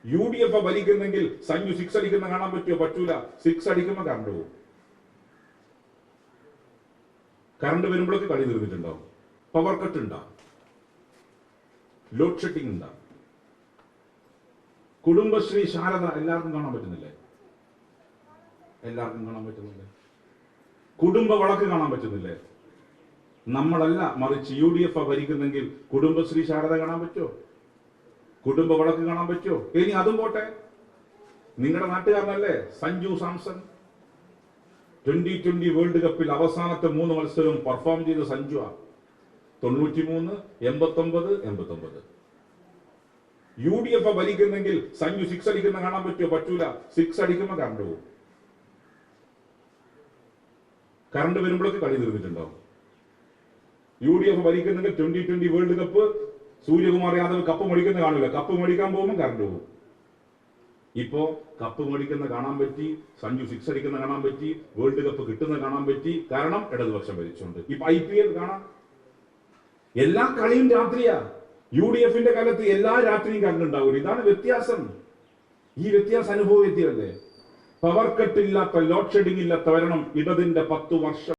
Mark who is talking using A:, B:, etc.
A: UDF ഭരിക്കുന്നെങ്കിൽ Sanju 6 അടിക്കുന്ന കാണാൻ പറ്റുമോ? പറ്റൂല. 6 അടിക്കുമ്പോൾ കറണ്ട് പോകും. കറണ്ട് വരുമ്പോഴൊക്കെ കളി തീർന്നിട്ടുണ്ടാവും. പവർ കട്ട് ഉണ്ടാവും, ലോഡ് ഷെഡിങ് ഉണ്ടാവും. കുടുംബശ്രീ ശാരദ എല്ലാവർക്കും കാണാൻ പറ്റുന്നില്ലേ? എല്ലാവർക്കും കാണാൻ പറ്റുന്നില്ലേ? കുടുംബ വളക്ക് കാണാൻ പറ്റുന്നില്ലേ? നമ്മളല്ല, മറിച്ച് UDF ഭരിക്കുന്നെങ്കിൽ കുടുംബശ്രീ ശാരദ കാണാൻ പറ്റുമോ? കുടുംബ വളക്ക് കാണാൻ പറ്റുമോ? ഇനി അതും പോട്ടെ, നിങ്ങളുടെ നാട്ടുകാരനല്ലേ സഞ്ജു സാംസൺ? 2020 വേൾഡ് കപ്പിൽ അവസാനത്തെ 3 മത്സരവും പെർഫോം ചെയ്ത സഞ്ജു 93, 89, 89. UDF ഭരിക്കുന്നെങ്കിൽ സഞ്ജു 6 അടിക്കുന്ന കാണാൻ പറ്റുമോ? പറ്റൂല. 6 അടിക്കുമ്പോൾ കറണ്ട് പോകും. കറണ്ട് വരുമ്പോഴൊക്കെ കളി തീർന്നിട്ടുണ്ടാവും. UDF ഭരിക്കുന്നെങ്കിൽ 2020 world cup Suryakumar Yadav cup മേടിക്കുന്ന കാണില്ല. കപ്പ് മേടിക്കാൻ പോകുമ്പോൾ കറണ്ട് പോകും. ഇപ്പോ കപ്പ് മേടിക്കുന്ന കാണാൻ പറ്റി, സഞ്ജു 6 അടിക്കുന്ന കാണാൻ പറ്റി, വേൾഡ് കപ്പ് കിട്ടുന്ന കാണാൻ പറ്റി. കാരണം ഇടതുപക്ഷം ഭരിച്ചുകൊണ്ട്. ഇപ്പൊ IPL കാണാം, എല്ലാ കളിയും രാത്രിയാ. UDFന്റെ കാലത്ത് എല്ലാ രാത്രിയും കറണ്ട് ഉണ്ടാവില്ല. ഇതാണ് വ്യത്യാസം. ഈ വ്യത്യാസം അനുഭവവേദ്യമല്ലേ? പവർ കട്ട് ഇല്ലാത്ത, ലോഡ് ഷെഡിംഗ് ഇല്ലാത്ത വരണം ഇടതിന്റെ 10 വർഷം.